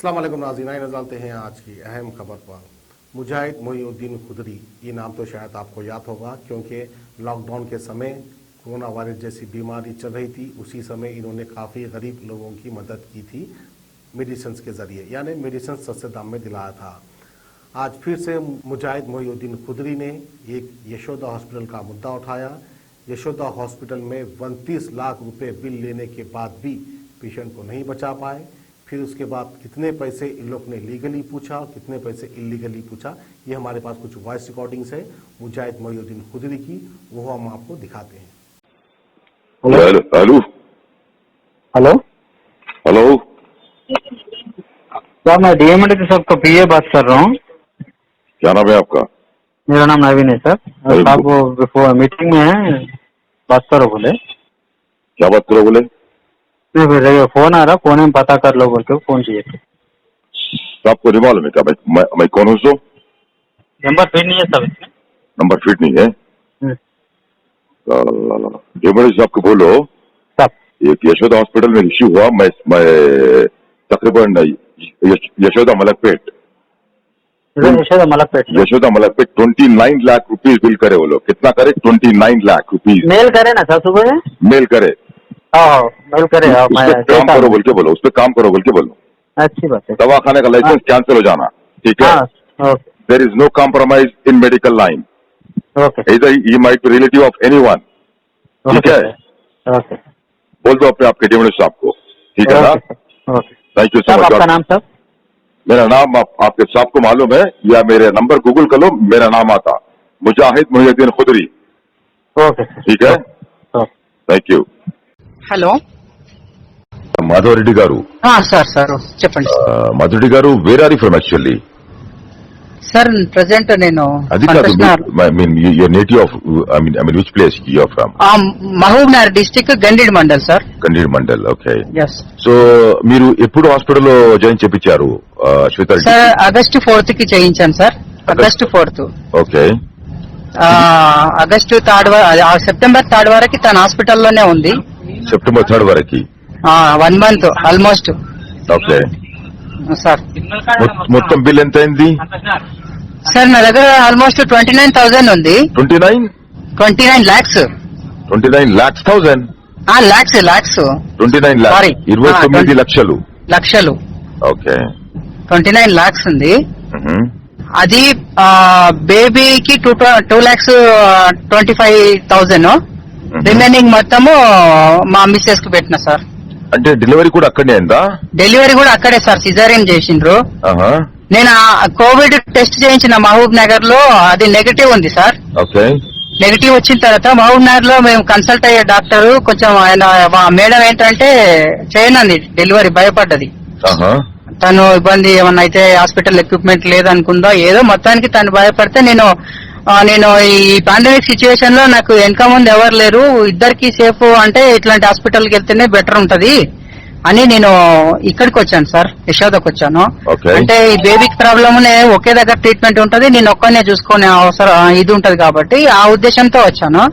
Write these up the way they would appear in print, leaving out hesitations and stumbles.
अस्सलाम वालेकुम नाज़रीन, नज़ारते हैं आज की अहम खबर पर। मुजाहिद मोइनुद्दीन खुदरी, ये नाम तो शायद आपको याद होगा क्योंकि लॉकडाउन के समय कोरोना वायरस जैसी बीमारी चल रही थी, उसी समय इन्होंने काफ़ी गरीब लोगों की मदद की थी मेडिसिन के ज़रिए, यानी मेडिसिन सस्ते दाम में दिलाया था। आज फिर से मुजाहिद मोइनुद्दीन खुदरी ने एक यशोदा हॉस्पिटल का मुद्दा उठाया। यशोदा हॉस्पिटल में 29 लाख रुपए बिल लेने के बाद भी पेशेंट को नहीं बचा पाए। फिर उसके बाद कितने पैसे इन लोग ने लीगली पूछा और कितने पैसे इलीगली पूछा, ये हमारे पास कुछ वॉइस रिकॉर्डिंग्स है मुजाहिद मोइनुद्दीन खुदरी की, वो हम आपको दिखाते हैं। हेलो हेलो हेलो सर, मैं डीएमडी साहब का पीए बात कर रहा हूँ। क्या नाम है आपका? मेरा नाम नवीन है सर। साहब वो मीटिंग में है, बात करो बोले। क्या बात करो बोले? नहीं, फोन आ रहा, फोन में पता कर लो बोल के फोन किए थे। तो आपको नहीं मालूम है क्या मैं कौन हूँ? सो नंबर फिट नहीं है सर इसमें। नंबर फिट नहीं है? डीएमडी साहब को बोलो एक यशोदा हॉस्पिटल में इश्यू हुआ। मैं तकरीबन यशोदा मलकपेट यशोदा मलकपेट 29 लाख रुपीज बिल करे। वो लोग कितना करे? 29 लाख रुपीज मेल करे ना सर, सुबह मेल करे। मेल करे। उस पर काम करो बोल के बोलो, उस पर काम करो बोल के बोलो। अच्छी बात है। दवाखाने का लाइसेंस कैंसिल हो जाना, ठीक है? There is no compromise in medical line. इधर ही might be relative of anyone, ठीक है? बोल दो अपने आपके डीएमडी साहब को, ठीक है ना? Thank you so much. आपका नाम सर? मेरा नाम आपके साहब को मालूम है या मेरे नंबर गूगल कर लो, मेरा नाम आता मुजाहिद मोइनुद्दीन खुदरी। ओके, ठीक है, థ్యాంక్ యూ। హలో, మాధవరెడ్డి గారు? సార్ సార్ చెప్పండి మాధవరెడ్డి గారు, where are you from actually? Sir present నేను అది కాదు, I mean your native of I mean which place you are from? Mahabubnagar district Gandeed mandal sir. Gandeed mandal, okay. yes so మీరు ఎప్పుడు హాస్పిటల్లో జాయిన్ చేయించారు శ్వేతారెడ్డి? సార్ ఆగస్టు 4th కి చేయించాను sir. August 4th. Okay. August 3rd September 3rd వరకు తన హాస్పిటల్లోనే ఉంది. సెప్టెంబర్ 3rd వరకు 1 month ఆల్మోస్ట్. ఓకే సార్, మొత్తం బిల్ ఎంత అయింది? సార్ నా దగ్గర ఆల్మోస్ట్ 29,000 ఉంది. 29 lakhs. 29 lakhs thousand? Lakhs 29 lakhs. Sorry, 29 లక్షలు. లక్షలు. ఓకే, 29 lakhs ఉంది. అది బేబీకి 2,25,000. రిమైనింగ్ మొత్తము మా మిస్సెస్ కు పెట్టిన సార్. అంటే డెలివరీ కూడా అక్కడే అయిందా? డెలివరీ కూడా అక్కడే సార్, సిజేరియన్ చేసిండ్రు. నేను కోవిడ్ టెస్ట్ చేయించిన మహబూబ్ నగర్ లో, అది నెగటివ్ ఉంది సార్. ఓకే. నెగటివ్ వచ్చిన తర్వాత మహబూబ్ నగర్ లో మేము కన్సల్ట్ అయ్యే డాక్టర్ కొంచెం ఆయన మేడం ఏంటంటే చేయనంది డెలివరీ, భయపడ్డది. తను ఇబ్బంది ఏమన్నా అయితే హాస్పిటల్ ఎక్విప్మెంట్ లేదనుకుందో ఏదో, మొత్తానికి తను భయపడితే నేను ఈ పాండమిక్ సిచ్యువేషన్ లో నాకు వెనక ముందు ఎవరు లేరు, ఇద్దరికి సేఫ్ అంటే ఇట్లాంటి హాస్పిటల్కి వెళ్తేనే బెటర్ ఉంటది అని నేను ఇక్కడికి వచ్చాను సార్, యశోదకు వచ్చాను. అంటే ఈ బేబీకి ప్రాబ్లమ్ ఒకే దగ్గర ట్రీట్మెంట్ ఉంటది, నేను ఒక్కనే చూసుకునే అవసరం ఇది ఉంటది కాబట్టి ఆ ఉద్దేశంతో వచ్చాను.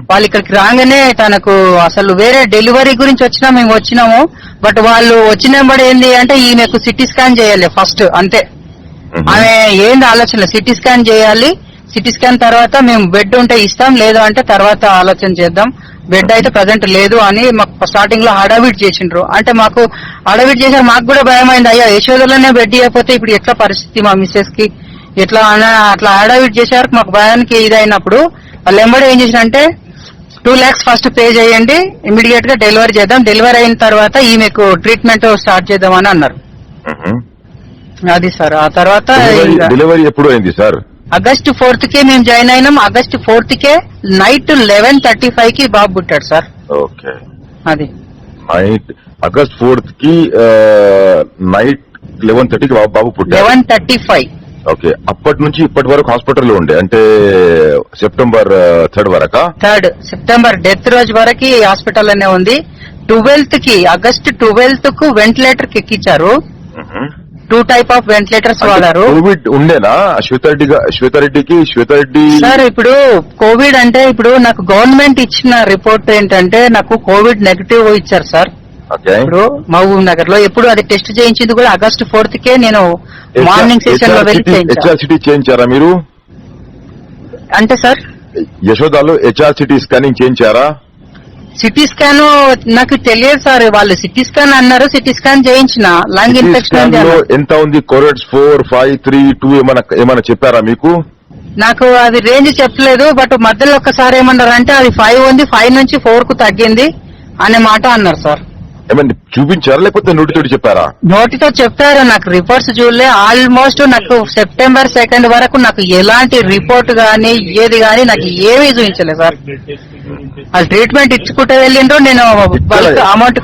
వాళ్ళు ఇక్కడికి రాగానే తనకు అసలు వేరే డెలివరీ గురించి మేము వచ్చినాము, బట్ వాళ్ళు వచ్చినప్పుడు ఏంది అంటే ఈమెకు సిటీ స్కాన్ చేయాలి ఫస్ట్, అంతే. ఆమె ఏంది ఆలోచన, సిటీ స్కాన్ చేయాలి, సిటీ స్కాన్ తర్వాత మేము బెడ్ ఉంటే ఇస్తాం, లేదు అంటే తర్వాత ఆలోచన చేద్దాం, బెడ్ అయితే ప్రజెంట్ లేదు అని మాకు స్టార్టింగ్ లో హడావిడ్ చేసిండ్రు. అంటే మాకు హడావిడ్ చేశారు, మాకు కూడా భయం అయింది, అయ్యా యశోదలోనే బెడ్ ఇవ్వకపోతే ఇప్పుడు ఎట్లా పరిస్థితి మా మిస్సెస్ కి, ఎట్లా అట్లా హడావిడ్ చేశారు. మాకు భయానికి ఇదైనప్పుడు వాళ్ళు ఎంబడి ఏం చేసినంటే 2 lakhs ఫస్ట్ పే చేయండి, ఇమీడియట్ గా డెలివరీ చేద్దాం, డెలివరీ అయిన తర్వాత ఈమెకు ట్రీట్మెంట్ స్టార్ట్ చేద్దామని అన్నారు. అది సార్. ఆ తర్వాత డెలివరీ ఎప్పుడు అయింది సార్? ఆగస్టు 4th కే మేము జాయిన్ అయినాం. ఆగస్టు 4th కే నైట్ 11:35 కి బాబు పుట్టాడు సార్. ఓకే. అది నైట్ ఆగస్ట్ 4th కి నైట్ 11:30 కి బాబు పుట్టాడు. 11:35. ఓకే. అప్పటి నుంచి ఇప్పటి వరకు హాస్పిటల్లో ఉండే, అంటే September 3rd వరకా? 3rd September death రోజు వరకు హాస్పిటల్లోనే ఉంది. 12th కి ఆగస్టు 12th కు వెంటిలేటర్ కి ఎక్కించారు. 2 type ఆఫ్ వెంటిలేటర్స్ వాడారు. కోవిడ్ ఉండేనా శ్వేతారెడ్డికి? సార్ ఇప్పుడు కోవిడ్ అంటే ఇప్పుడు నాకు గవర్నమెంట్ ఇచ్చిన రిపోర్ట్ ఏంటంటే నాకు కోవిడ్ నెగటివ్ ఇచ్చారు సార్. ఓకే ఇప్పుడు మహబూబ్ నగర్ లో ఎప్పుడు అది టెస్ట్ చేయించింది కూడా August 4th కే నేను మార్నింగ్ సెషన్ లో వెళ్ళి చేయించాను. హెచ్ఆర్సిటీ చేయించారా మీరు? అంటే సార్ యశోదాలో హెచ్ఆర్సిటీ స్కానింగ్ చేయించారా? సిటీ స్కాన్ నాకు తెలియదు సార్, వాళ్ళు సిటీ స్కాన్ అన్నారు, సిటీ స్కాన్ చేయించిన లంగ్ ఇన్ఫెక్షన్ స్కాన్ లో ఎంత ఉంది? కోరెట్స్ 4, 5, 3, 2 ఏమైనా చెప్పారా మీకు? నాకు అది రేంజ్ చెప్పలేదు, బట్ మధ్యలో ఒక్కసారి ఏమన్నారు అంటే అది 5 ఉంది, 5 నుంచి 4 కు తగ్గింది అనే మాట అన్నారు సార్. ఏమన్నా చూపించారా లేకపోతే నోటితోటి చెప్పారా? నోటితో చెప్పారు, నాకు రిపోర్ట్స్ చూడలే. ఆల్మోస్ట్ నాకు September 2 వరకు నాకు ఎలాంటి రిపోర్ట్ గానీ ఏది గానీ నాకు ఏమీ చూపించలేదు సార్. వాళ్ళు ట్రీట్మెంట్ ఇచ్చుకుంటూ వెళ్ళిండ్రు, నేను బల్క్ అమౌంట్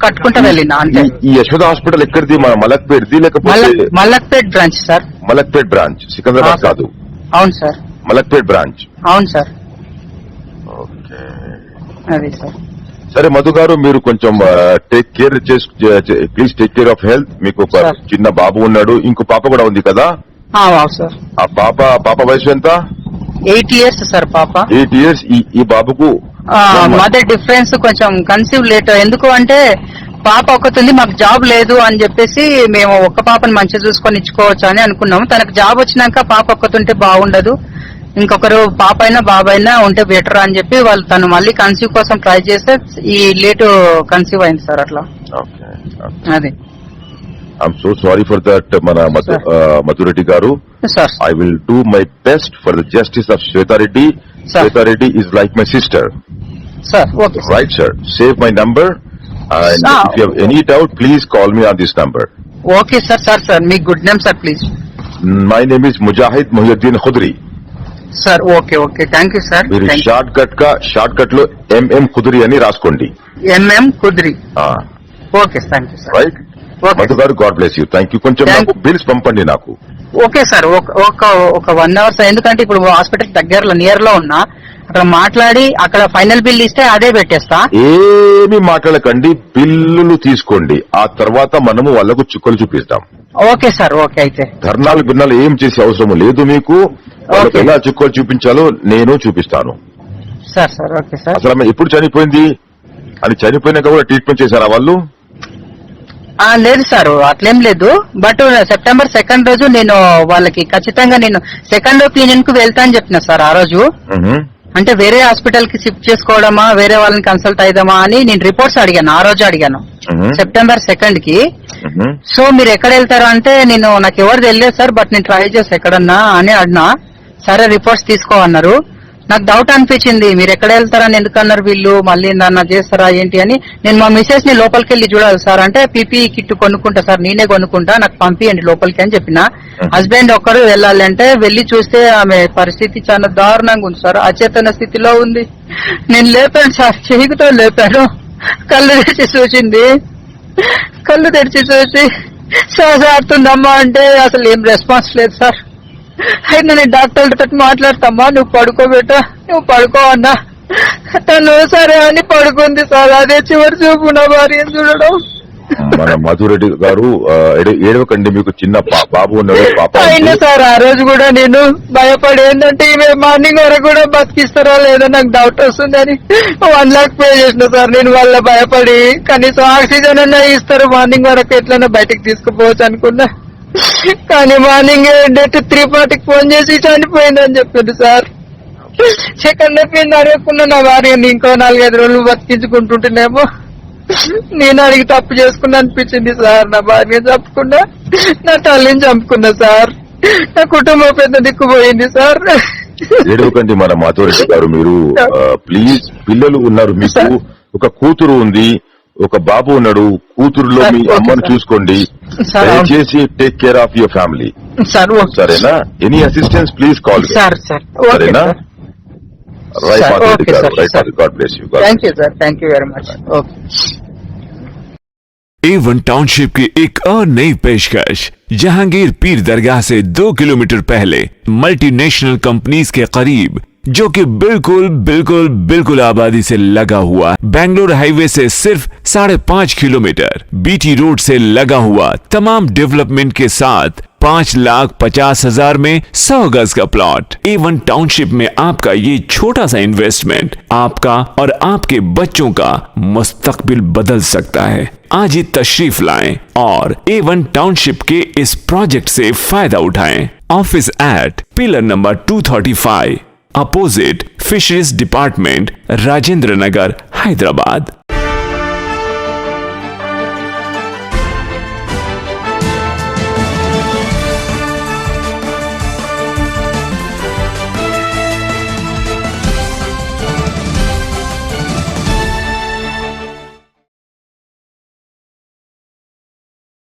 కట్టుకుంటూ వెళ్ళినా అంతే. ఈ యశోద హాస్పిటల్ ఎక్కడిది? మన మలక్పేట్ది లేకపోతే? Malakpet branch sir. Malakpet branch, Secunderabad కాదు. అవును సార్, మలక్పేట్ బ్రాంచ్. అవును సార్. ఓకే, అది సార్. సరే మధు గారు, మీరు కొంచెం take care please take care of health. మీకు ఒక సార్. చిన్న బాబు ఉన్నాడు, ఇంకో పాప కూడా ఉంది కదా? అవును సార్. ఆ పాప వయసు ఎంత? 8 years సార్ పాప. 8 years. ఈ బాబుకు మదర్ డిఫరెన్స్ కొంచెం కన్సీవ్ లేట్. ఎందుకు అంటే పాప ఒకతుంది, మాకు జాబ్ లేదు అని చెప్పేసి మేము ఒక్క పాపని మంచిగా చూసుకొని ఇచ్చుకోవచ్చు అని అనుకున్నాము. తనకు జాబ్ వచ్చినాక పాప ఒక్కతుంటే బాగుండదు, ఇంకొకరు పాప అయినా బాబైనా ఉంటే బెటర్ అని చెప్పి వాళ్ళు తను మళ్ళీ కన్సీవ్ కోసం ట్రై చేస్తే ఈ లేటు కన్సీవ్ అయింది సార్. అట్లా అది. I'm so sorry for that మన మధురెడ్డి గారు. Sir I will do my best for the justice of Swetha Reddy. Swetha Reddy is like my sister. Sir okay right sir, save my number and if you have any doubt please call me on this number. Okay sir. Sir మీ good name sir please? My name is Mujahid Muhyiddin Khudri. Sir okay thank you sir. మీరు shortcut లో MM Khudri అని రాసుకోండి. MM Khudri. Okay thank you sir. Right Madhu గారు, God bless you. Thank you. కొంచెం నాకు bills పంపండి నాకు. ఓకే సార్, ఒక 1 hour సార్. ఎందుకంటే ఇప్పుడు హాస్పిటల్ దగ్గరలో నియర్ లో ఉన్నా, అక్కడ మాట్లాడి అక్కడ ఫైనల్ బిల్ ఇస్తే అదే పెట్టేస్తా. ఏమి మాట్లాడకండి, బిల్లులు తీసుకోండి, ఆ తర్వాత మనము వాళ్ళకు చుక్కలు చూపిస్తాం. Okay sir. ఓకే అయితే ధర్నాలు గిర్నాలు ఏం చేసే అవసరం లేదు మీకు. వాళ్ళకి ఎలా చుక్కలు చూపించాలో నేను చూపిస్తాను. Sir okay sir. అసలు ఆమె ఎప్పుడు చనిపోయింది అని చనిపోయినాక కూడా ట్రీట్మెంట్ చేశారా వాళ్ళు? లేదు సార్, అట్లేం లేదు. బట్ September 2 రోజు నేను వాళ్ళకి ఖచ్చితంగా నేను సెకండ్ ఒపీనియన్ కు వెళ్తా అని చెప్పిన సార్. ఆ రోజు అంటే వేరే హాస్పిటల్ కి షిఫ్ట్ చేసుకోవడమా, వేరే వాళ్ళని కన్సల్ట్ అయిదామా అని నేను రిపోర్ట్స్ అడిగాను. ఆ రోజు అడిగాను September 2 కి. సో మీరు ఎక్కడ వెళ్తారు అంటే నాకు ఎవరు తెలియదు సార్, బట్ నేను ట్రై చేస్తా ఎక్కడన్నా అని అడినా. సరే రిపోర్ట్స్ తీసుకో అన్నారు. నాకు డౌట్ అనిపించింది, మీరు ఎక్కడ వెళ్తారని ఎందుకన్నారు వీళ్ళు, మళ్ళీ నన్ను చేస్తారా ఏంటి అని. నేను మా మిసెస్ ని లోపలికి వెళ్ళి చూడాలి సార్ అంటే, PPE కిట్ కొనుక్కుంటా సార్, నేనే కొనుక్కుంటా, నాకు పంపియండి లోపలికి అని చెప్పిన. హస్బెండ్ ఒక్కరు వెళ్ళాలి అంటే వెళ్లి చూస్తే ఆమె పరిస్థితి చాలా దారుణంగా ఉంది సార్, అచేతన స్థితిలో ఉంది. నేను లేపాను సార్, చెయ్యితో లేపాను. కళ్ళు తెరిచి చూసింది, కళ్ళు తెరిచి చూసి శ్వాస ఆడుతుందమ్మా అంటే అసలు ఏం రెస్పాన్స్ లేదు సార్. అయితే నేను డాక్టర్తో మాట్లాడతామా, నువ్వు పడుకోబెట్టా, నువ్వు పడుకో అన్నా. తను సరే అని పడుకుంది సార్. అదే చివరి చూపు నా భార్య చూడడం. మన మధురెడ్డి గారు, ఏడవకండి, మీకు చిన్న బాబు ఉన్నాడు, పాప. అయినా సార్ ఆ రోజు కూడా నేను భయపడి ఏంటంటే ఈమె మార్నింగ్ వరకు కూడా బతికిస్తారా లేదా నాకు డౌట్ వస్తుందని 1 lakh పే చేసిన సార్. నేను వాళ్ళ భయపడి కనీసం ఆక్సిజన్ అన్నా ఇస్తారు మార్నింగ్ వరకు, ఎట్లన్నా బయటకు తీసుకుపోవచ్చు అనుకున్నా. కానీ మార్నింగ్ డెట్ 3:40కి ఫోన్ చేసి చనిపోయిందని చెప్పింది సార్. సెకండ్ అయిపోయింది అడగకుండా నా భార్యని ఇంకో 4-5 రోజులు బతికించుకుంటుంటేనేమో నేను అడిగి తప్పు చేసుకున్నా అనిపించింది సార్. నా భార్యని చంపుకున్నా, నా తల్లిని చంపుకున్నా సార్. నా కుటుంబం పెద్ద దిక్కుపోయింది సార్. ఏడవకండి మన మాధవరెడ్డి గారు, మీరు ప్లీజ్. పిల్లలు ఉన్నారు మీకు, ఒక కూతురు ఉంది, ఒక బాబు ఉన్నాడు. కూతురులో మీ అమ్మను చూసుకోండి, దయచేసి take care of your family. సరేనా? Any assistance please call. సరేనా? రైట్ మాధవరెడ్డి గారు, right. God bless you. Thank you sir, thank you very much. Okay. A1 township की एक और नई पेशकश। जहांगीर पीर दरगाह से 2 किलोमीटर पहले मल्टीनेशनल कंपनीज के करीब जो कि बिल्कुल बिल्कुल बिल्कुल आबादी से लगा हुआ, बेंगलोर हाईवे से सिर्फ 5.5 किलोमीटर, बीटी रोड से लगा हुआ, तमाम डेवलपमेंट के साथ 5,50,000 में 100 गज का प्लॉट। A1 टाउनशिप में आपका ये छोटा सा इन्वेस्टमेंट आपका और आपके बच्चों का मुस्तकबिल बदल सकता है। आज ही तशरीफ लाएं और A1 टाउनशिप के इस प्रोजेक्ट से फायदा उठाएं। Office at pillar number 235 opposite fisheries department, Rajendra Nagar, Hyderabad.